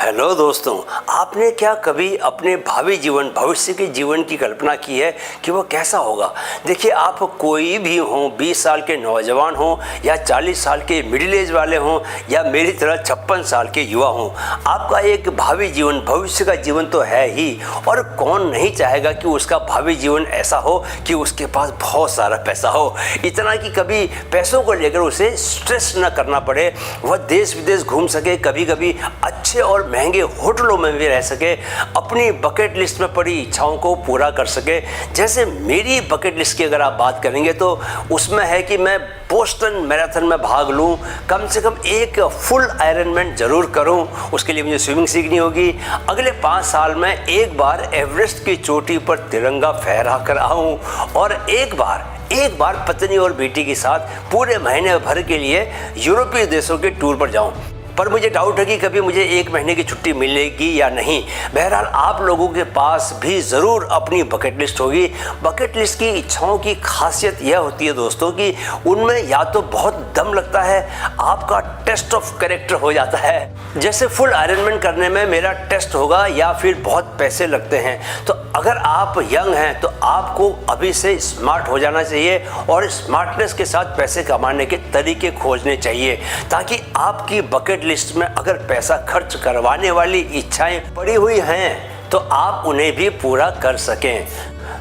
Hello दोस्तों, आपने क्या कभी अपने भावी जीवन भविष्य के जीवन की कल्पना की है कि वो कैसा होगा? देखिए, आप कोई भी हों, 20 साल के नौजवान हों या 40 साल के मिडिल एज वाले हों या मेरी तरह 56 साल के युवा हों, आपका एक भावी जीवन भविष्य का जीवन तो है ही। और कौन नहीं चाहेगा कि उसका भावी जीवन ऐसा हो कि उसके पास बहुत सारा पैसा हो, इतना कि कभी पैसों को लेकर उसे स्ट्रेस न करना पड़े, वह देश विदेश घूम सके, कभी कभी अच्छे और महंगे होटलों में भी रह सके, अपनी बकेट लिस्ट में पड़ी इच्छाओं को पूरा कर सके। जैसे मेरी बकेट लिस्ट की अगर आप बात करेंगे तो उसमें है कि मैं बोस्टन मैराथन में भाग लूं, कम से कम एक फुल आयरनमैन जरूर करूं। उसके लिए मुझे स्विमिंग सीखनी होगी। अगले 5 साल में एक बार एवरेस्ट की चोटी पर तिरंगा फहरा कर आऊं और एक बार पत्नी और बेटी के साथ पूरे महीने भर के लिए यूरोपीय देशों के टूर पर जाऊं। पर मुझे डाउट है कि कभी मुझे 1 महीने की छुट्टी मिलेगी या नहीं। बहरहाल आप लोगों के पास भी ज़रूर अपनी बकेट लिस्ट होगी। बकेट लिस्ट की इच्छाओं की खासियत यह होती है दोस्तों कि उनमें या तो बहुत दम लगता है, आपका टेस्ट ऑफ कैरेक्टर हो जाता है। जैसे फुल आयरनमैन करने में मेरा टेस्ट होगा या फिर बहुत पैसे लगते हैं। तो अगर आप यंग हैं तो आपको अभी से स्मार्ट हो जाना चाहिए और स्मार्टनेस के साथ पैसे कमाने के तरीके खोजने चाहिए, ताकि आपकी बकेट लिस्ट में अगर पैसा खर्च करवाने वाली इच्छाएं पड़ी हुई हैं तो आप उन्हें भी पूरा कर सकें।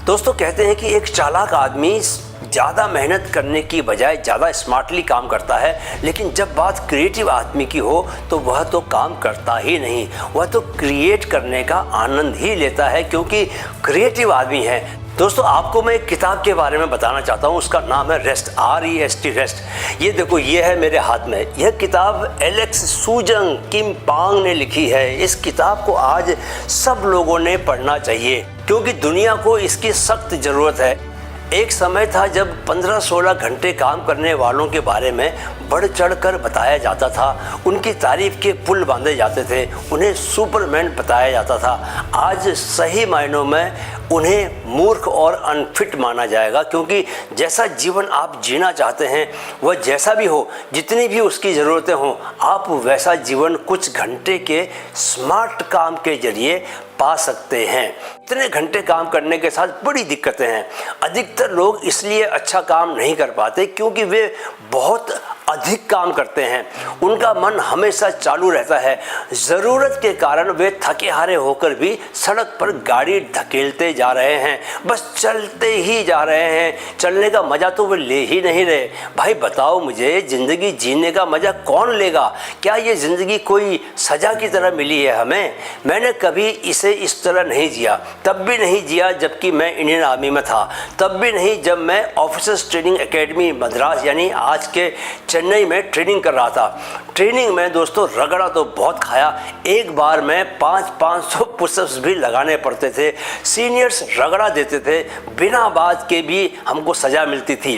दोस्तों, कहते हैं कि एक चालाक आदमी ज़्यादा मेहनत करने की बजाय ज़्यादा स्मार्टली काम करता है, लेकिन जब बात क्रिएटिव आदमी की हो तो वह तो काम करता ही नहीं, वह तो क्रिएट करने का आनंद ही लेता है, क्योंकि क्रिएटिव आदमी है। दोस्तों, आपको मैं एक किताब के बारे में बताना चाहता हूँ। उसका नाम है रेस्ट, REST, रेस्ट। ये देखो, ये है मेरे हाथ में। यह किताब एलेक्स सूजन किमपांग ने लिखी है। इस किताब को आज सब लोगों ने पढ़ना चाहिए, क्योंकि दुनिया को इसकी सख्त ज़रूरत है। एक समय था जब 15-16 घंटे काम करने वालों के बारे में बढ़ चढ़ कर बताया जाता था, उनकी तारीफ के पुल बांधे जाते थे, उन्हें सुपरमैन बताया जाता था। आज सही मायनों में उन्हें मूर्ख और अनफिट माना जाएगा, क्योंकि जैसा जीवन आप जीना चाहते हैं, वह जैसा भी हो, जितनी भी उसकी ज़रूरतें हों, आप वैसा जीवन कुछ घंटे के स्मार्ट काम के जरिए पा सकते हैं। इतने घंटे काम करने के साथ बड़ी दिक्कतें हैं। अधिकतर लोग इसलिए अच्छा काम नहीं कर पाते क्योंकि वे बहुत अधिक काम करते हैं। उनका मन हमेशा चालू रहता है। ज़रूरत के कारण वे थके हारे होकर भी सड़क पर गाड़ी धकेलते जा रहे हैं, बस चलते ही जा रहे हैं। चलने का मज़ा तो वे ले ही नहीं रहे। भाई बताओ मुझे, ज़िंदगी जीने का मज़ा कौन लेगा? क्या ये ज़िंदगी कोई सज़ा की तरह मिली है हमें? मैंने कभी इसे इस तरह नहीं जिया। तब भी नहीं जिया जबकि मैं इंडियन आर्मी में था, तब भी नहीं जब मैं ऑफिसर्स ट्रेनिंग एकेडमी मद्रास यानी आज के चेन्नई में ट्रेनिंग कर रहा था। ट्रेनिंग में दोस्तों रगड़ा तो बहुत खाया। एक बार में 500 पुशअप्स भी लगाने पड़ते थे। सीनियर्स रगड़ा देते थे, बिना बात के भी हमको सज़ा मिलती थी,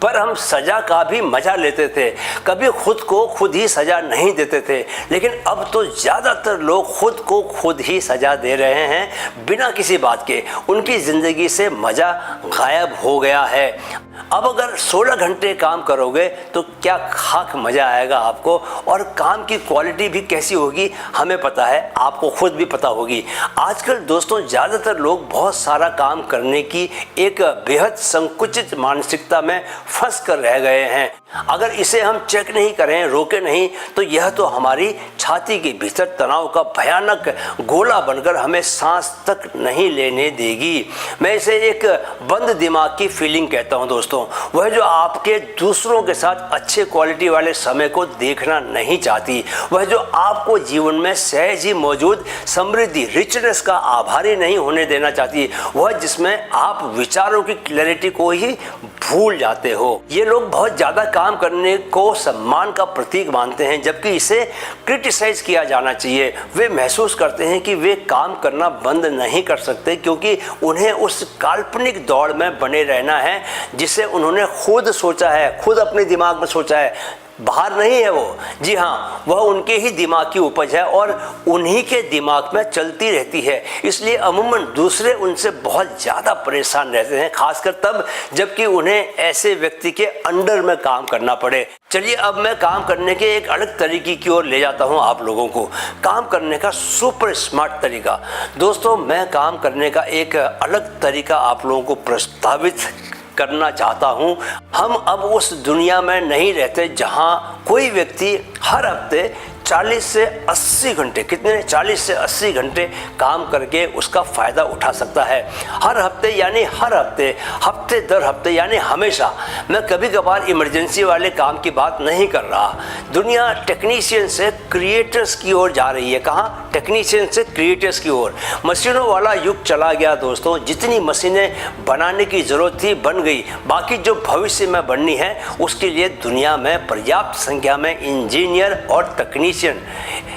पर हम सज़ा का भी मज़ा लेते थे। कभी खुद को खुद ही सज़ा नहीं देते थे, लेकिन अब तो ज़्यादातर लोग खुद को खुद ही सज़ा दे रहे हैं बिना किसी बात के। उनकी ज़िंदगी से मज़ा गायब हो गया है। अब अगर 16 घंटे काम करोगे तो क्या खाक मज़ा आएगा आपको, और काम की क्वालिटी भी कैसी होगी हमें पता है, आपको खुद भी पता होगी। आजकल दोस्तों ज़्यादातर लोग बहुत सारा काम करने की एक बेहद संकुचित मानसिकता में फंस कर रह गए हैं। अगर इसे हम चेक नहीं करें, रोके नहीं, तो यह तो हमारी छाती के भीतर तनाव का भयानक गोला बनकर हमें सांस तक नहीं लेने देगी। मैं इसे एक बंद दिमाग की फीलिंग कहता हूं दोस्तों। वह जो आपके दूसरों के साथ अच्छे क्वालिटी वाले समय को देखना नहीं चाहती, वह जो आपको जीवन में सहज ही मौजूद समृद्धि रिचनेस का आभारी नहीं होने देना चाहती, वह जिसमें आप विचारों की क्लैरिटी को ही भूल जाते हो। ये लोग बहुत ज़्यादा काम करने को सम्मान का प्रतीक मानते हैं, जबकि इसे क्रिटिसाइज किया जाना चाहिए। वे महसूस करते हैं कि वे काम करना बंद नहीं कर सकते, क्योंकि उन्हें उस काल्पनिक दौड़ में बने रहना है जिसे उन्होंने खुद सोचा है, खुद अपने दिमाग में सोचा है। बाहर नहीं है वो, जी हाँ, वह उनके ही दिमाग की उपज है और उन्हीं के दिमाग में चलती रहती है। इसलिए अमूमन दूसरे उनसे बहुत ज़्यादा परेशान रहते हैं, खासकर तब जबकि उन्हें ऐसे व्यक्ति के अंडर में काम करना पड़े। चलिए अब मैं काम करने के एक अलग तरीके की ओर ले जाता हूँ आप लोगों को, काम करने का सुपर स्मार्ट तरीका। दोस्तों, मैं काम करने का एक अलग तरीका आप लोगों को प्रस्तावित करना चाहता हूं। हम अब उस दुनिया में नहीं रहते जहां कोई व्यक्ति हर हफ्ते 40 से 80 घंटे, कितने 40 से 80 घंटे काम करके उसका फ़ायदा उठा सकता है। हर हफ्ते यानी हर हफ्ते, हफ्ते दर हफ्ते यानी हमेशा। मैं कभी कभार इमरजेंसी वाले काम की बात नहीं कर रहा। दुनिया टेक्नीशियन से क्रिएटर्स की ओर जा रही है। कहाँ? टेक्नीशियन से क्रिएटर्स की ओर। मशीनों वाला युग चला गया दोस्तों। जितनी मशीनें बनाने की ज़रूरत थी बन गई। बाकी जो भविष्य में बननी है उसके लिए दुनिया में पर्याप्त संख्या में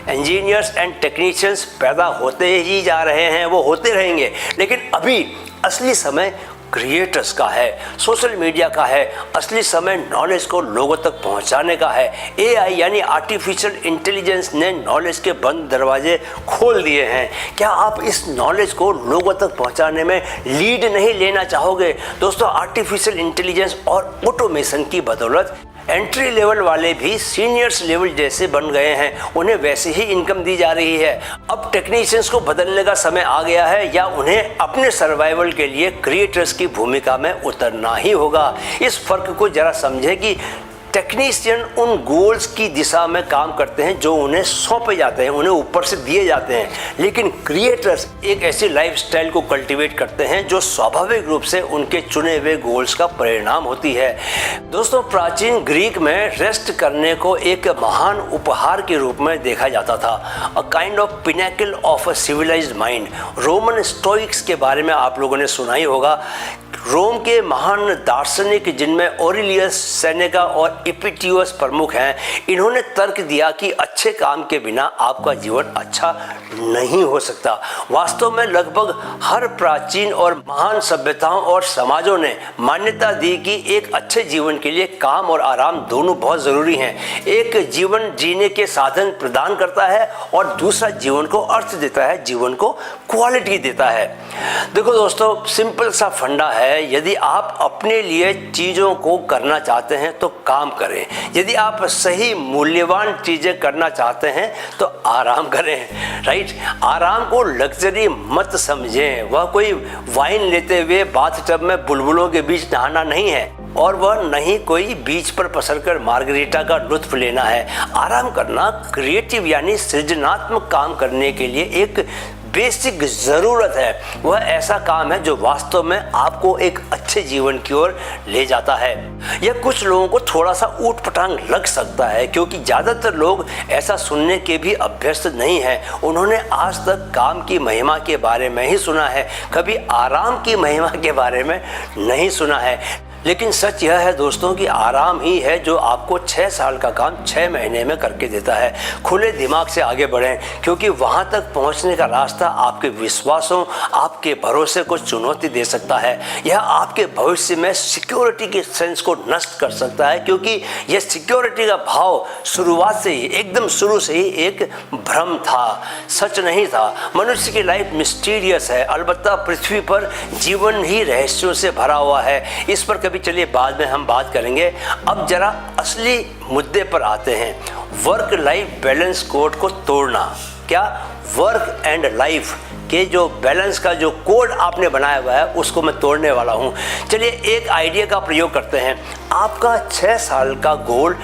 इंजीनियर्स एंड टेक्नीशियंस पैदा होते ही जा रहे हैं, वो होते रहेंगे। लेकिन अभी असली समय क्रिएटर्स का है, सोशल मीडिया का है। असली समय नॉलेज को लोगों तक पहुंचाने का है। एआई यानी आर्टिफिशियल इंटेलिजेंस ने नॉलेज के बंद दरवाजे खोल दिए हैं। क्या आप इस नॉलेज को लोगों तक पहुंचाने में लीड नहीं लेना चाहोगे? दोस्तों, आर्टिफिशियल इंटेलिजेंस और ऑटोमेशन की बदौलत एंट्री लेवल वाले भी सीनियर्स लेवल जैसे बन गए हैं। उन्हें वैसे ही इनकम दी जा रही है। अब टेक्नीशियंस को बदलने का समय आ गया है या उन्हें अपने सर्वाइवल के लिए क्रिएटर्स की भूमिका में उतरना ही होगा। इस फर्क को जरा समझे कि टेक्नीशियन उन गोल्स की दिशा में काम करते हैं जो उन्हें सौंपे जाते हैं, उन्हें ऊपर से दिए जाते हैं। लेकिन क्रिएटर्स एक ऐसी लाइफस्टाइल को कल्टीवेट करते हैं जो स्वाभाविक रूप से उनके चुने हुए गोल्स का परिणाम होती है। दोस्तों, प्राचीन ग्रीक में रेस्ट करने को एक महान उपहार के रूप में देखा जाता था, a kind of pinnacle of a civilised mind. Roman Stoics के बारे में आप लोगों ने सुना ही होगा। रोम के महान दार्शनिक जिनमें ओरिलियस, सेनेका और इपिटियस प्रमुख हैं, इन्होंने तर्क दिया कि अच्छे काम के बिना आपका जीवन अच्छा नहीं हो सकता। वास्तव में लगभग हर प्राचीन और महान सभ्यताओं और समाजों ने मान्यता दी कि एक अच्छे जीवन के लिए काम और आराम दोनों बहुत ज़रूरी हैं। एक जीवन जीने के साधन प्रदान करता है और दूसरा जीवन को अर्थ देता है, जीवन को क्वालिटी देता है। देखो दोस्तों, सिंपल सा फंडा है, यदि आप अपने लिए चीज़ों को करना चाहते हैं तो काम करें। यदि आप सही मूल्यवान चीज़ें करना चाहते हैं तो आराम करें, राइट? आराम को लग्जरी मत समझें। वह कोई वाइन लेते हुए बाथटब में बुलबुलों के बीच नहाना नहीं है और वह नहीं कोई बीच पर पसरकर मार्गरीटा का लुत्फ लेना है। आराम करना क्रिएटिव यानी सृजनात्मक काम करने के लिए एक बेसिक ज़रूरत है। वह ऐसा काम है जो वास्तव में आपको एक अच्छे जीवन की ओर ले जाता है। यह कुछ लोगों को थोड़ा सा ऊट पटांग लग सकता है क्योंकि ज़्यादातर लोग ऐसा सुनने के भी अभ्यस्त नहीं हैं। उन्होंने आज तक काम की महिमा के बारे में ही सुना है, कभी आराम की महिमा के बारे में नहीं सुना है। लेकिन सच यह है दोस्तों कि आराम ही है जो आपको 6 साल का काम 6 महीने में करके देता है। खुले दिमाग से आगे बढ़ें क्योंकि वहाँ तक पहुँचने का रास्ता आपके विश्वासों, आपके भरोसे को चुनौती दे सकता है। यह आपके भविष्य में सिक्योरिटी के सेंस को नष्ट कर सकता है क्योंकि यह सिक्योरिटी का भाव शुरुआत से ही, एकदम शुरू से ही एक भ्रम था, सच नहीं था। मनुष्य की लाइफ मिस्टीरियस है, अलबत्ता पृथ्वी पर जीवन ही रहस्यों से भरा हुआ है। इस पर भी चलिए बाद में हम बात करेंगे। अब जरा असली मुद्दे पर आते हैं। वर्क लाइफ बैलेंस कोड को तोड़ना। क्या? वर्क एंड लाइफ के जो बैलेंस का जो कोड आपने बनाया हुआ है उसको मैं तोड़ने वाला हूं। चलिए एक आइडिया का प्रयोग करते हैं। आपका 6 साल का गोल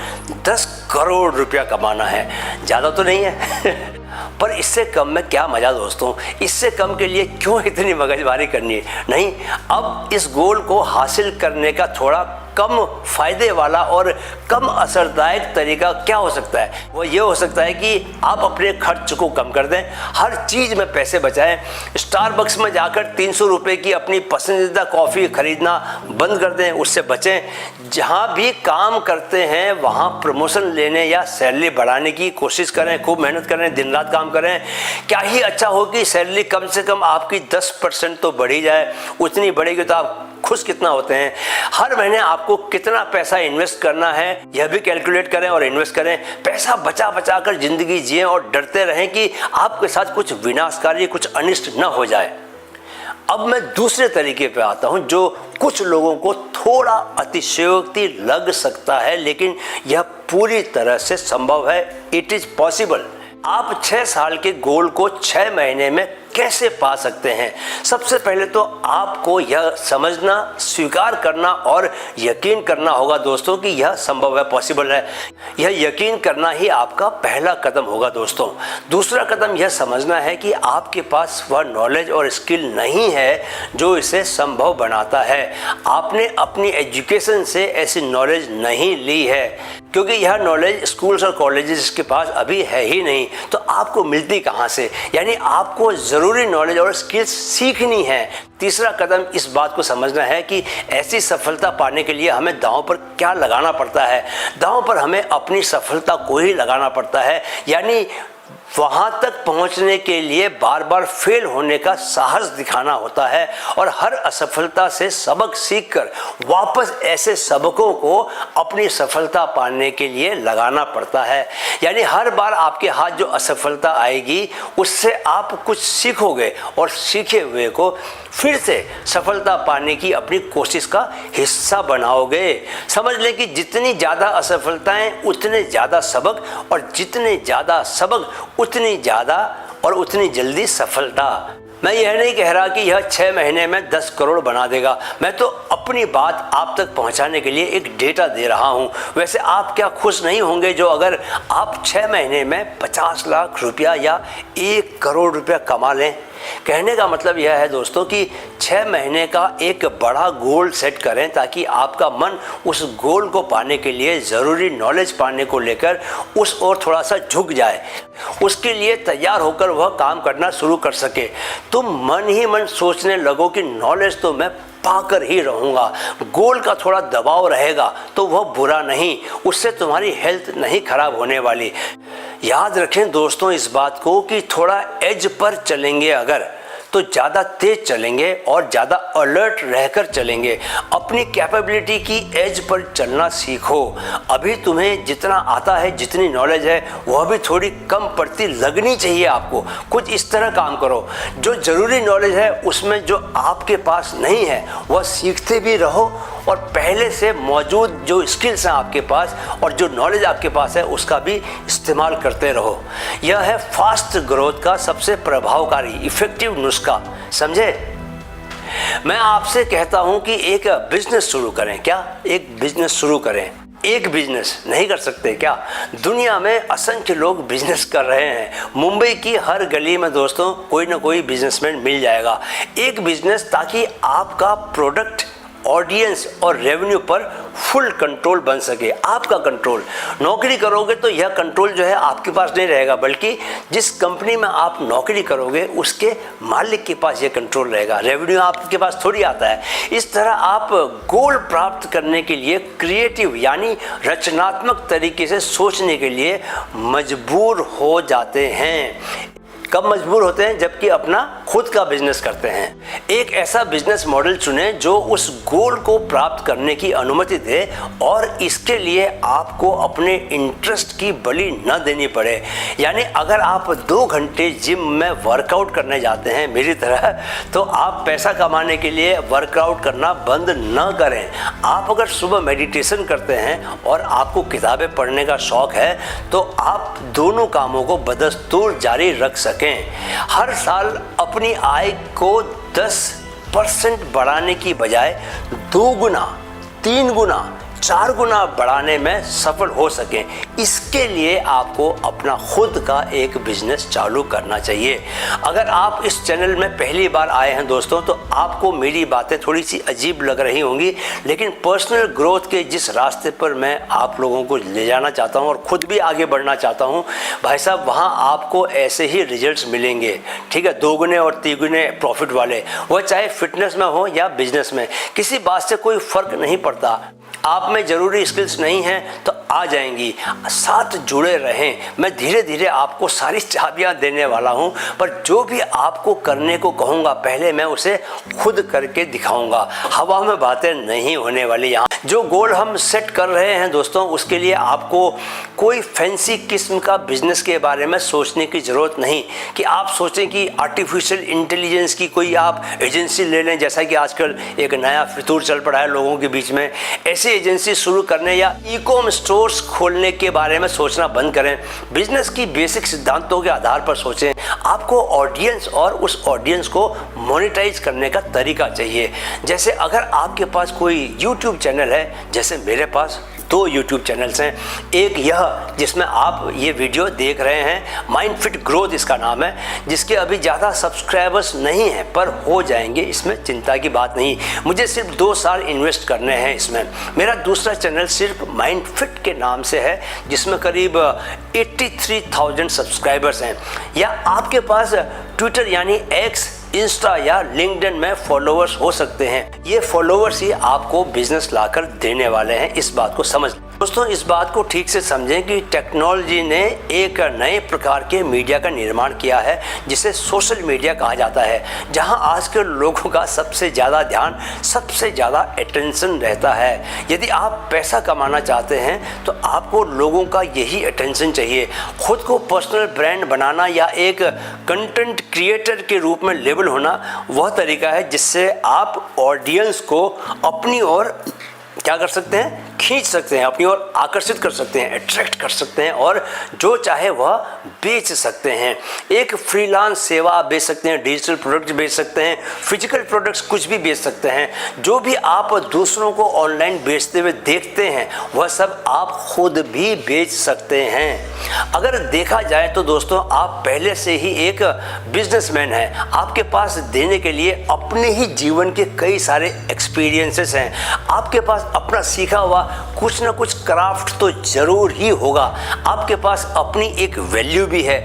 10 करोड़ रुपया कमाना है। ज़्यादा तो नहीं है पर इससे कम में क्या मज़ा दोस्तों। इससे कम के लिए क्यों इतनी मगजमारी करनी है? नहीं, अब इस गोल को हासिल करने का थोड़ा कम फायदे वाला और कम असरदायक तरीका क्या हो सकता है? वो ये हो सकता है कि आप अपने खर्च को कम कर दें, हर चीज़ में पैसे बचाएं। स्टारबक्स में जाकर 300 रुपये की अपनी पसंदीदा कॉफ़ी खरीदना बंद कर दें, उससे बचें। जहाँ भी काम करते हैं वहाँ प्रमोशन लेने या सैलरी बढ़ाने की कोशिश करें, खूब मेहनत करें, दिन रात काम करें। क्या ही अच्छा हो कि सैलरी कम से कम आपकी 10% तो बढ़ी जाए। उतनी बढ़ेगी तो आप खुश कितना होते हैं। हर महीने आपको कितना पैसा इन्वेस्ट करना है यह भी कैलकुलेट करें और इन्वेस्ट करें। पैसा बचा बचा कर जिंदगी जिएं और डरते रहें कि आपके साथ कुछ विनाशकारी, कुछ अनिष्ट न हो जाए। अब मैं दूसरे तरीके पे आता हूं जो कुछ लोगों को थोड़ा अतिशयोक्ति लग सकता है, लेकिन यह पूरी तरह से संभव है। It is possible. आप 6 साल के गोल को 6 महीने में कैसे पा सकते हैं? सबसे पहले तो आपको यह समझना, स्वीकार करना और यकीन करना होगा दोस्तों कि यह संभव है, पॉसिबल है। यह यकीन करना ही आपका पहला कदम होगा दोस्तों। दूसरा कदम यह समझना है कि आपके पास वह नॉलेज और स्किल नहीं है जो इसे संभव बनाता है। आपने अपनी एजुकेशन से ऐसी नॉलेज नहीं ली है, क्योंकि यह नॉलेज स्कूल्स और कॉलेजेस के पास अभी है ही नहीं, तो आपको मिलती कहाँ से? यानी आपको ज़रूरी नॉलेज और स्किल्स सीखनी है। तीसरा कदम इस बात को समझना है कि ऐसी सफलता पाने के लिए हमें दांव पर क्या लगाना पड़ता है। दांव पर हमें अपनी सफलता को ही लगाना पड़ता है, यानी वहां तक पहुंचने के लिए बार बार फेल होने का साहस दिखाना होता है और हर असफलता से सबक सीखकर वापस ऐसे सबकों को अपनी सफलता पाने के लिए लगाना पड़ता है। यानी हर बार आपके हाथ जो असफलता आएगी उससे आप कुछ सीखोगे और सीखे हुए को फिर से सफलता पाने की अपनी कोशिश का हिस्सा बनाओगे। समझ लें कि जितनी ज़्यादा असफलताएं उतने ज़्यादा सबक, और जितने ज़्यादा सबक उतनी ज़्यादा और उतनी जल्दी सफलता। मैं यह नहीं कह रहा कि यह 6 महीने में 10 करोड़ बना देगा। मैं तो अपनी बात आप तक पहुंचाने के लिए एक डेटा दे रहा हूं। वैसे आप क्या खुश नहीं होंगे जो अगर आप 6 महीने में 50 लाख रुपया या 1 करोड़ रुपया कमा लें? कहने का मतलब यह है दोस्तों कि 6 महीने का एक बड़ा गोल सेट करें ताकि आपका मन उस गोल को पाने के लिए ज़रूरी नॉलेज पाने को लेकर उस ओर थोड़ा सा झुक जाए, उसके लिए तैयार होकर वह काम करना शुरू कर सके। तुम मन ही मन सोचने लगो कि नॉलेज तो मैं पाकर ही रहूँगा। गोल का थोड़ा दबाव रहेगा तो वह बुरा नहीं, उससे तुम्हारी हेल्थ नहीं खराब होने वाली। याद रखें दोस्तों इस बात को कि थोड़ा एज पर चलेंगे अगर, तो ज़्यादा तेज चलेंगे और ज़्यादा अलर्ट रहकर चलेंगे। अपनी कैपेबिलिटी की एज पर चलना सीखो। अभी तुम्हें जितना आता है, जितनी नॉलेज है, वह भी थोड़ी कम पड़ती लगनी चाहिए आपको। कुछ इस तरह काम करो, जो ज़रूरी नॉलेज है उसमें जो आपके पास नहीं है वह सीखते भी रहो, और पहले से मौजूद जो स्किल्स हैं आपके पास और जो नॉलेज आपके पास है उसका भी इस्तेमाल करते रहो। यह है फास्ट ग्रोथ का सबसे प्रभावकारी इफ़ेक्टिव नुस्खा, समझे? मैं आपसे कहता हूं कि एक बिजनेस शुरू करें। क्या एक बिजनेस शुरू करें? एक बिजनेस नहीं कर सकते क्या? दुनिया में असंख्य लोग बिजनेस कर रहे हैं। मुंबई की हर गली में दोस्तों कोई ना कोई बिजनेसमैन मिल जाएगा। एक बिजनेस ताकि आपका प्रोडक्ट, ऑडियंस और रेवेन्यू पर फुल कंट्रोल बन सके। आपका कंट्रोल। नौकरी करोगे तो यह कंट्रोल जो है आपके पास नहीं रहेगा, बल्कि जिस कंपनी में आप नौकरी करोगे उसके मालिक के पास यह कंट्रोल रहेगा। रेवेन्यू आपके पास थोड़ी आता है। इस तरह आप गोल प्राप्त करने के लिए क्रिएटिव यानी रचनात्मक तरीके से सोचने के लिए मजबूर हो जाते हैं। कब मजबूर होते हैं? जबकि अपना खुद का बिजनेस करते हैं। एक ऐसा बिजनेस मॉडल चुनें जो उस गोल को प्राप्त करने की अनुमति दे और इसके लिए आपको अपने इंटरेस्ट की बलि न देनी पड़े। यानी अगर आप 2 घंटे जिम में वर्कआउट करने जाते हैं मेरी तरह, तो आप पैसा कमाने के लिए वर्कआउट करना बंद न करें। आप अगर सुबह मेडिटेशन करते हैं और आपको किताबें पढ़ने का शौक है तो आप दोनों कामों को बदस्तूर जारी रख सकें। हर साल अपनी आय को 10% बढ़ाने की बजाय 2 गुना, 3 गुना, 4 गुना बढ़ाने में सफल हो सकें, इसके लिए आपको अपना खुद का एक बिजनेस चालू करना चाहिए। अगर आप इस चैनल में पहली बार आए हैं दोस्तों तो आपको मेरी बातें थोड़ी सी अजीब लग रही होंगी, लेकिन पर्सनल ग्रोथ के जिस रास्ते पर मैं आप लोगों को ले जाना चाहता हूं और खुद भी आगे बढ़ना चाहता हूं, भाई साहब वहां आपको ऐसे ही रिजल्ट्स मिलेंगे। ठीक है, 2 गुने और 3 गुने प्रॉफिट वाले, वह चाहे फिटनेस में हो या बिजनेस में, किसी बात से कोई फर्क नहीं पड़ता। आप में ज़रूरी स्किल्स नहीं हैं तो आ जाएंगी। साथ जुड़े रहें, मैं धीरे धीरे आपको सारी चाबियां देने वाला हूं, पर जो भी आपको करने को कहूँगा पहले मैं उसे खुद करके दिखाऊंगा। हवा में बातें नहीं होने वाली। यहाँ जो गोल हम सेट कर रहे हैं दोस्तों, उसके लिए आपको कोई फैंसी किस्म का बिजनेस के बारे में सोचने की ज़रूरत नहीं कि आप सोचें कि आर्टिफिशियल इंटेलिजेंस की कोई आप एजेंसी ले लें, जैसा कि आजकल एक नया फितूर चल पड़ा है लोगों के बीच में। ऐसी एजेंसी शुरू करने या ई-कॉम स्टोर्स खोलने के बारे में सोचना बंद करें। बिजनेस की बेसिक सिद्धांतों के आधार पर सोचें। आपको ऑडियंस और उस ऑडियंस को मोनेटाइज करने का तरीका चाहिए। जैसे अगर आपके पास कोई यूट्यूब चैनल है, जैसे मेरे पास 2 यूट्यूब चैनल्स हैं। एक यह जिसमें आप ये वीडियो देख रहे हैं, माइंड फिट ग्रोथ इसका नाम है, जिसके अभी ज़्यादा सब्सक्राइबर्स नहीं हैं पर हो जाएंगे, इसमें चिंता की बात नहीं। मुझे सिर्फ 2 साल इन्वेस्ट करने हैं इसमें। मेरा दूसरा चैनल सिर्फ माइंड फिट के नाम से है, जिसमें करीब 83,000 सब्सक्राइबर्स हैं। या आपके पास ट्विटर यानी एक्स, इंस्टा या लिंक्डइन में फॉलोअर्स हो सकते हैं। ये फॉलोअर्स ही आपको बिजनेस लाकर देने वाले हैं, इस बात को समझ। दोस्तों, इस बात को ठीक से समझें कि टेक्नोलॉजी ने एक नए प्रकार के मीडिया का निर्माण किया है, जिसे सोशल मीडिया कहा जाता है, जहां आज के लोगों का सबसे ज़्यादा ध्यान, सबसे ज़्यादा अटेंशन रहता है। यदि आप पैसा कमाना चाहते हैं तो आपको लोगों का यही अटेंशन चाहिए। खुद को पर्सनल ब्रांड बनाना या एक कंटेंट क्रिएटर के रूप में लेबल होना वह तरीका है जिससे आप ऑडियंस को अपनी ओर क्या कर सकते हैं, खींच सकते हैं, अपनी ओर आकर्षित कर सकते हैं, अट्रैक्ट कर सकते हैं और जो चाहे वह बेच सकते हैं। एक फ्रीलांस सेवा आप बेच सकते हैं, डिजिटल प्रोडक्ट बेच सकते हैं, फिजिकल प्रोडक्ट्स कुछ भी बेच सकते हैं। जो भी आप दूसरों को ऑनलाइन बेचते हुए देखते हैं वह सब आप खुद भी बेच सकते हैं। अगर देखा जाए तो दोस्तों, आप पहले से ही एक बिजनेसमैन हैं। आपके पास देने के लिए अपने ही जीवन के कई सारे एक्सपीरियंसेस हैं। आपके पास अपना सीखा हुआ कुछ ना कुछ क्राफ्ट तो जरूर ही होगा। आपके पास अपनी एक वैल्यू भी है।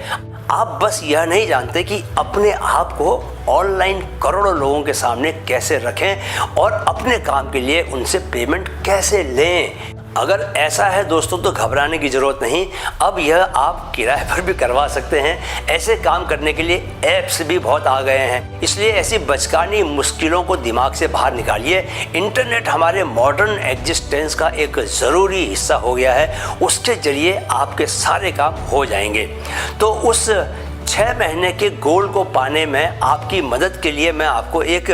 आप बस यह नहीं जानते कि अपने आप को ऑनलाइन करोड़ों लोगों के सामने कैसे रखें और अपने काम के लिए उनसे पेमेंट कैसे लें। अगर ऐसा है दोस्तों तो घबराने की ज़रूरत नहीं। अब यह आप किराए पर भी करवा सकते हैं। ऐसे काम करने के लिए ऐप्स भी बहुत आ गए हैं, इसलिए ऐसी बचकानी मुश्किलों को दिमाग से बाहर निकालिए। इंटरनेट हमारे मॉडर्न एग्जिस्टेंस का एक ज़रूरी हिस्सा हो गया है। उसके ज़रिए आपके सारे काम हो जाएंगे। तो उस 6 महीने के गोल को पाने में आपकी मदद के लिए मैं आपको एक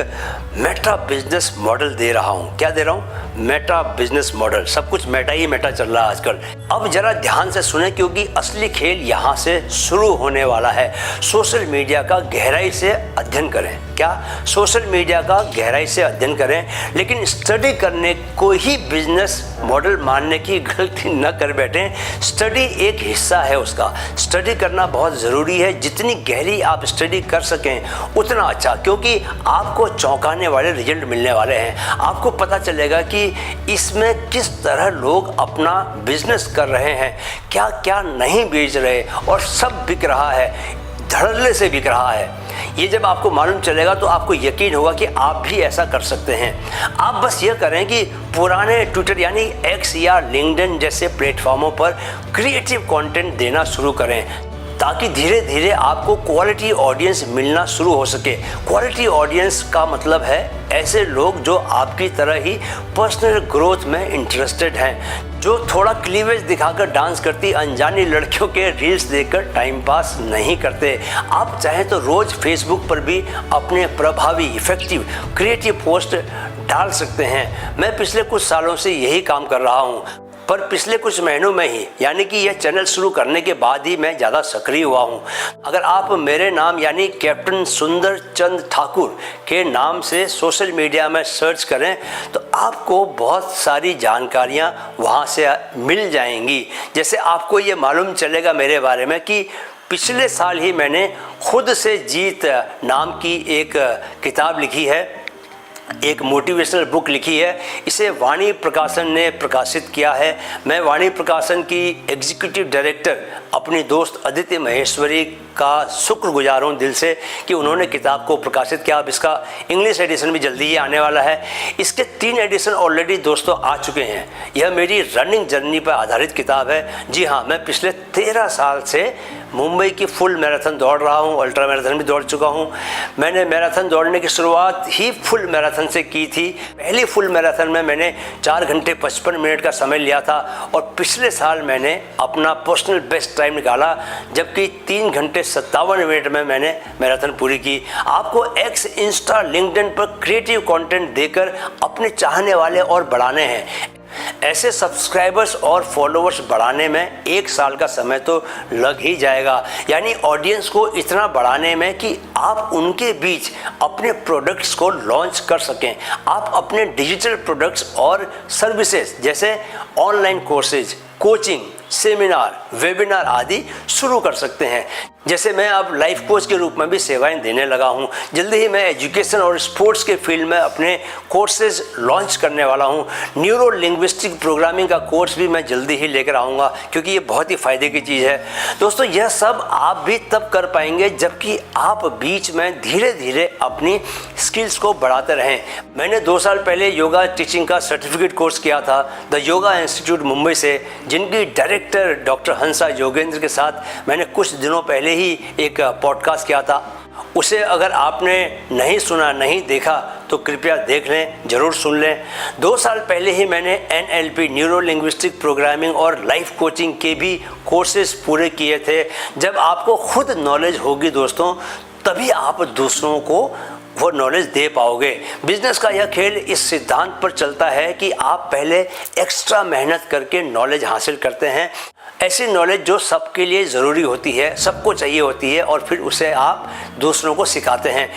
मेटा बिजनेस मॉडल दे रहा हूँ। क्या दे रहा हूँ? Meta business model. सब कुछ मेटा ही मेटा चल रहा है आजकल। अब जरा ध्यान से सुने, क्योंकि असली खेल यहाँ से शुरू होने वाला है। सोशल मीडिया का गहराई से अध्ययन करें। क्या? सोशल मीडिया का गहराई से अध्ययन करें, लेकिन स्टडी करने को ही बिजनेस मॉडल मानने की गलती न कर बैठें। स्टडी एक हिस्सा है उसका। स्टडी करना बहुत ज़रूरी है। जितनी गहरी आप स्टडी कर सकें उतना अच्छा, क्योंकि आपको चौंकाने वाले रिजल्ट मिलने वाले हैं। आपको पता चलेगा कि इसमें किस तरह लोग अपना बिजनेस कर रहे हैं, क्या क्या नहीं बेच रहे और सब बिक रहा है, धड़ल्ले से बिक रहा है। ये जब आपको मालूम चलेगा तो आपको यकीन होगा कि आप भी ऐसा कर सकते हैं। आप बस ये करें कि पुराने ट्विटर यानी एक्स या लिंक्डइन जैसे प्लेटफॉर्मों पर क्रिएटिव कंटेंट देना शुरू करें, ताकि धीरे धीरे आपको क्वालिटी ऑडियंस मिलना शुरू हो सके। क्वालिटी ऑडियंस का मतलब है ऐसे लोग जो आपकी तरह ही पर्सनल ग्रोथ में इंटरेस्टेड हैं, जो थोड़ा क्लीवेज दिखाकर डांस करती अनजानी लड़कियों के रील्स देखकर टाइम पास नहीं करते। आप चाहें तो रोज़ फेसबुक पर भी अपने प्रभावी, इफेक्टिव, क्रिएटिव पोस्ट डाल सकते हैं। मैं पिछले कुछ सालों से यही काम कर रहा हूँ, पर पिछले कुछ महीनों में ही, यानी कि यह चैनल शुरू करने के बाद ही मैं ज़्यादा सक्रिय हुआ हूँ। अगर आप मेरे नाम यानी कैप्टन सुंदर चंद ठाकुर के नाम से सोशल मीडिया में सर्च करें तो आपको बहुत सारी जानकारियाँ वहाँ से मिल जाएंगी। जैसे आपको ये मालूम चलेगा मेरे बारे में कि पिछले साल ही मैंने खुद से जीत नाम की एक किताब लिखी है। एक मोटिवेशनल बुक लिखी है। इसे वाणी प्रकाशन ने प्रकाशित किया है। मैं वाणी प्रकाशन की एग्जीक्यूटिव डायरेक्टर अपनी दोस्त अदिति महेश्वरी का शुक्रगुजार हूँ दिल से कि उन्होंने किताब को प्रकाशित किया। अब इसका इंग्लिश एडिशन भी जल्दी ही आने वाला है। इसके 3 एडिशन ऑलरेडी दोस्तों आ चुके हैं। यह मेरी रनिंग जर्नी पर आधारित किताब है। जी हाँ, मैं पिछले 13 साल से मुंबई की फुल मैराथन दौड़ रहा हूँ, अल्ट्रा मैराथन भी दौड़ चुका हूँ। मैंने मैराथन दौड़ने की शुरुआत ही फुल मैराथन से की थी। पहली फुल मैराथन में मैंने 4 घंटे 55 मिनट का समय लिया था और पिछले साल मैंने अपना पर्सनल बेस्ट टाइम निकाला, जबकि 3 घंटे 57 मिनट में मैंने मैराथन पूरी की। आपको एक्स, इंस्टा, लिंक्डइन पर क्रिएटिव कंटेंट देकर अपने चाहने वाले और बढ़ाने हैं। ऐसे सब्सक्राइबर्स और फॉलोअर्स बढ़ाने में 1 साल का समय तो लग ही जाएगा, यानी ऑडियंस को इतना बढ़ाने में कि आप उनके बीच अपने प्रोडक्ट्स को लॉन्च कर सकें। आप अपने डिजिटल प्रोडक्ट्स और सर्विसेज जैसे online courses, coaching, seminar, webinar आदि शुरू कर सकते हैं। जैसे मैं अब लाइफ कोच के रूप में भी सेवाएं देने लगा हूं। जल्दी ही मैं एजुकेशन और स्पोर्ट्स के फील्ड में अपने कोर्सेज लॉन्च करने वाला हूं। न्यूरो लिंग्विस्टिक प्रोग्रामिंग का कोर्स भी मैं जल्दी ही लेकर आऊँगा, क्योंकि ये बहुत ही फ़ायदे की चीज़ है। दोस्तों, यह सब आप भी तब कर पाएंगे जबकि आप बीच में धीरे धीरे अपनी स्किल्स को बढ़ाते रहें। मैंने 2 साल पहले योगा टीचिंग का सर्टिफिकेट कोर्स किया था द योगा इंस्टीट्यूट मुंबई से, जिनकी डायरेक्टर डॉक्टर हंसा योगेंद्र के साथ मैंने कुछ दिनों पहले ही एक पॉडकास्ट किया था। उसे अगर आपने नहीं सुना, नहीं देखा तो कृपया देख लें, ज़रूर सुन लें। 2 साल पहले ही मैंने NLP न्यूरो लिंग्विस्टिक प्रोग्रामिंग और लाइफ कोचिंग के भी कोर्सेज पूरे किए थे। जब आपको खुद नॉलेज होगी दोस्तों, तभी आप दूसरों को वो नॉलेज दे पाओगे। बिजनेस का यह खेल इस सिद्धांत पर चलता है कि आप पहले एक्स्ट्रा मेहनत करके नॉलेज हासिल करते हैं, ऐसी नॉलेज जो सबके लिए ज़रूरी होती है, सबको चाहिए होती है, और फिर उसे आप दूसरों को सिखाते हैं।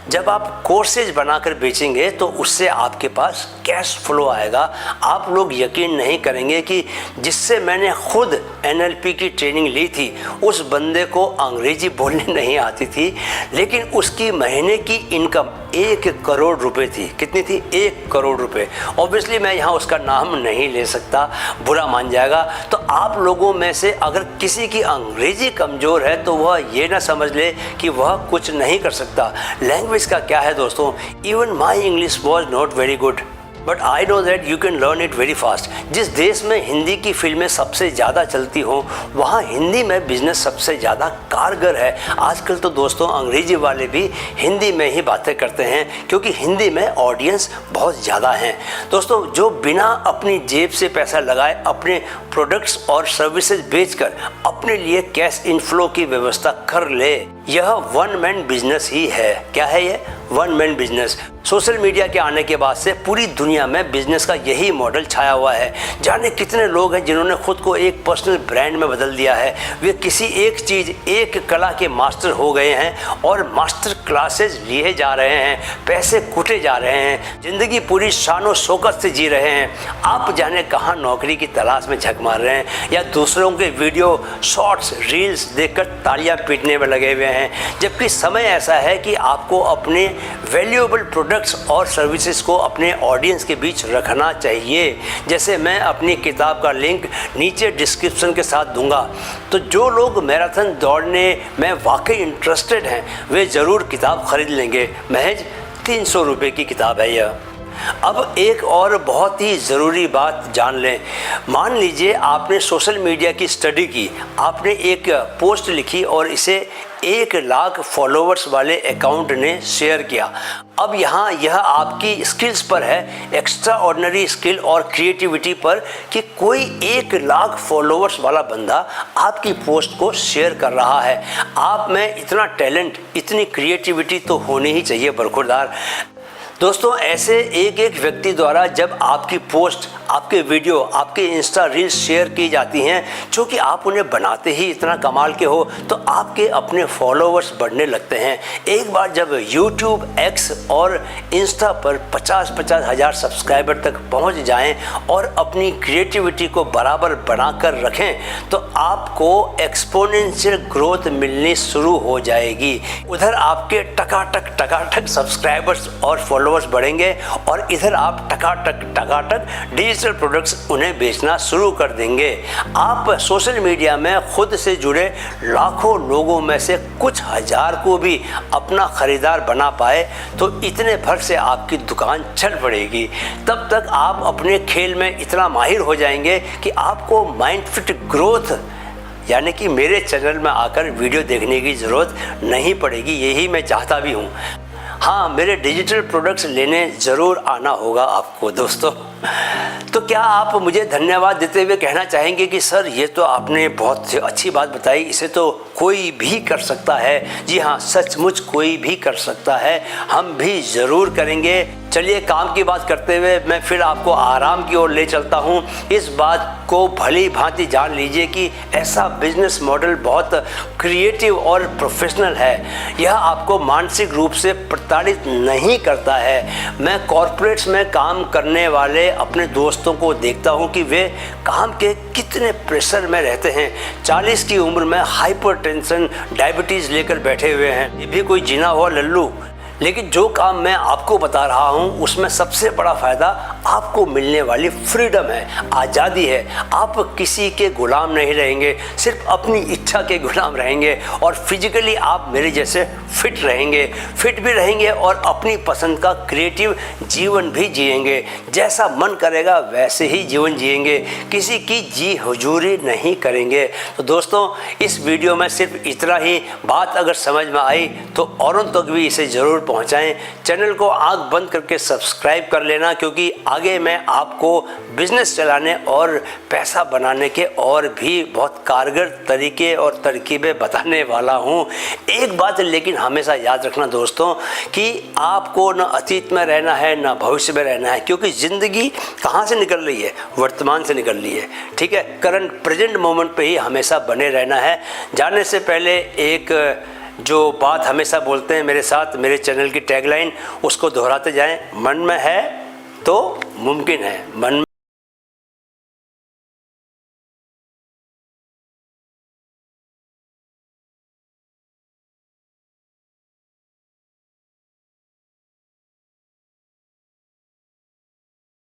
जब आप कोर्सेज बनाकर बेचेंगे तो उससे आपके पास कैश फ्लो आएगा। आप लोग यकीन नहीं करेंगे कि जिससे मैंने खुद NLP की ट्रेनिंग ली थी, उस बंदे को अंग्रेजी बोलने नहीं आती थी, लेकिन उसकी महीने की इनकम 1 करोड़ रुपए थी। कितनी थी? 1 करोड़ रुपए। ऑब्वियसली मैं यहाँ उसका नाम नहीं ले सकता, बुरा मान जाएगा। तो आप लोगों में से अगर किसी की अंग्रेजी कमज़ोर है तो वह ये ना समझ ले कि वह कुछ नहीं कर सकता। लैंग्वेज का क्या है दोस्तों, even my English was not very good, but I know that you can learn it very fast. जिस देश में हिंदी की फिल्में सबसे ज़्यादा चलती हों, वहाँ हिंदी में बिजनेस सबसे ज़्यादा कारगर है। आजकल तो दोस्तों अंग्रेजी वाले भी हिंदी में ही बातें करते हैं, क्योंकि हिंदी में ऑडियंस बहुत ज़्यादा हैं। दोस्तों, जो बिना अपनी जेब से पैसा लगाए अपने प्रोडक्ट्स और सर्विसेज बेचकर अपने लिए कैश इनफ्लो की व्यवस्था कर ले, यह 1 मैन बिजनेस ही है। क्या है ये? 1 मैन बिजनेस। सोशल मीडिया के आने के बाद से पूरी दुनिया में बिजनेस का यही मॉडल छाया हुआ है। जाने कितने लोग हैं जिन्होंने खुद को एक पर्सनल ब्रांड में बदल दिया है। वे किसी एक चीज़, एक कला के मास्टर हो गए हैं और मास्टर क्लासेस लिए जा रहे हैं, पैसे कुटे जा रहे हैं, जिंदगी पूरी शानो शौकत से जी रहे हैं। आप जाने कहाँ नौकरी की तलाश में झक मार रहे हैं या दूसरों के वीडियो, शॉर्ट्स, रील्स देखकर तालियां पीटने में लगे हुए हैं, जबकि समय ऐसा है कि आपको अपने वैल्यूएबल प्रोडक्ट्स और सर्विसेज को अपने ऑडियंस के बीच रखना चाहिए। जैसे मैं अपनी किताब का लिंक नीचे डिस्क्रिप्शन के साथ दूंगा, तो जो लोग मैराथन दौड़ने में वाकई इंटरेस्टेड हैं वे ज़रूर किताब खरीद लेंगे। महज 300 रुपये की किताब है यह। अब एक और बहुत ही ज़रूरी बात जान लें। मान लीजिए आपने सोशल मीडिया की स्टडी की, आपने एक पोस्ट लिखी और इसे 1 लाख फॉलोअर्स वाले अकाउंट ने शेयर किया। अब यहाँ यह आपकी स्किल्स पर है, एक्स्ट्रा ऑर्डिनरी स्किल और क्रिएटिविटी पर, कि कोई 1 लाख फॉलोअर्स वाला बंदा आपकी पोस्ट को शेयर कर रहा है। आप में इतना टैलेंट, इतनी क्रिएटिविटी तो होनी ही चाहिए बरखुरदार। दोस्तों, ऐसे एक एक व्यक्ति द्वारा जब आपकी पोस्ट आपके वीडियो, आपके इंस्टा रील्स शेयर की जाती हैं, क्योंकि आप उन्हें बनाते ही इतना कमाल के हो तो आपके अपने फॉलोअर्स बढ़ने लगते हैं। एक बार जब यूट्यूब, एक्स और इंस्टा पर 50-50 हज़ार सब्सक्राइबर तक पहुंच जाएं और अपनी क्रिएटिविटी को बराबर बनाकर रखें तो आपको एक्सपोनेंशियल ग्रोथ मिलनी शुरू हो जाएगी। उधर आपके टकाटक सब्सक्राइबर्स और फॉलोअर्स बढ़ेंगे और इधर आप टकाटक डिजिटल प्रोडक्ट्स उन्हें बेचना शुरू कर देंगे। आप सोशल मीडिया में खुद से जुड़े लाखों लोगों में से कुछ हज़ार को भी अपना खरीदार बना पाए तो इतने भर से आपकी दुकान चल पड़ेगी। तब तक आप अपने खेल में इतना माहिर हो जाएंगे कि आपको माइंड फिट ग्रोथ यानी कि मेरे चैनल में आकर वीडियो देखने की ज़रूरत नहीं पड़ेगी। यही मैं चाहता भी हूँ। हाँ, मेरे डिजिटल प्रोडक्ट्स लेने ज़रूर आना होगा आपको दोस्तों। तो क्या आप मुझे धन्यवाद देते हुए कहना चाहेंगे कि सर ये तो आपने बहुत अच्छी बात बताई, इसे तो कोई भी कर सकता है। जी हाँ, सचमुच कोई भी कर सकता है, हम भी ज़रूर करेंगे। चलिए काम की बात करते हुए मैं फिर आपको आराम की ओर ले चलता हूँ। इस बात को भली भांति जान लीजिए कि ऐसा बिजनेस मॉडल बहुत क्रिएटिव और प्रोफेशनल है। यह आपको मानसिक रूप से प्रताड़ित नहीं करता है। मैं कॉर्पोरेट्स में काम करने वाले अपने दोस्तों को देखता हूँ कि वे काम के कितने प्रेशर में रहते हैं। 40 की उम्र में हाइपरटेंशन, डायबिटीज़ लेकर बैठे हुए हैं। ये भी कोई जीना हुआ लल्लू। लेकिन जो काम मैं आपको बता रहा हूँ उसमें सबसे बड़ा फ़ायदा आपको मिलने वाली फ्रीडम है, आज़ादी है। आप किसी के गुलाम नहीं रहेंगे, सिर्फ अपनी इच्छा के गुलाम रहेंगे और फिजिकली आप मेरे जैसे फिट भी रहेंगे और अपनी पसंद का क्रिएटिव जीवन भी जिएंगे। जैसा मन करेगा वैसे ही जीवन जिएंगे, किसी की जी हुजूरी नहीं करेंगे। तो दोस्तों, इस वीडियो में सिर्फ इतना ही। बात अगर समझ में आई तो औरों तक भी इसे ज़रूर पहुंचाएं। चैनल को आंख बंद करके सब्सक्राइब कर लेना, क्योंकि आगे मैं आपको बिजनेस चलाने और पैसा बनाने के और भी बहुत कारगर तरीके और तरकीबें बताने वाला हूं। एक बात लेकिन हमेशा याद रखना दोस्तों कि आपको न अतीत में रहना है न भविष्य में रहना है, क्योंकि ज़िंदगी कहाँ से निकल रही है? वर्तमान से निकल रही है। ठीक है, करंट प्रेजेंट मोमेंट पे ही हमेशा बने रहना है। जाने से पहले एक जो बात हमेशा बोलते हैं मेरे साथ, मेरे चैनल की टैगलाइन, उसको दोहराते जाएं। मन में है तो मुमकिन है। मन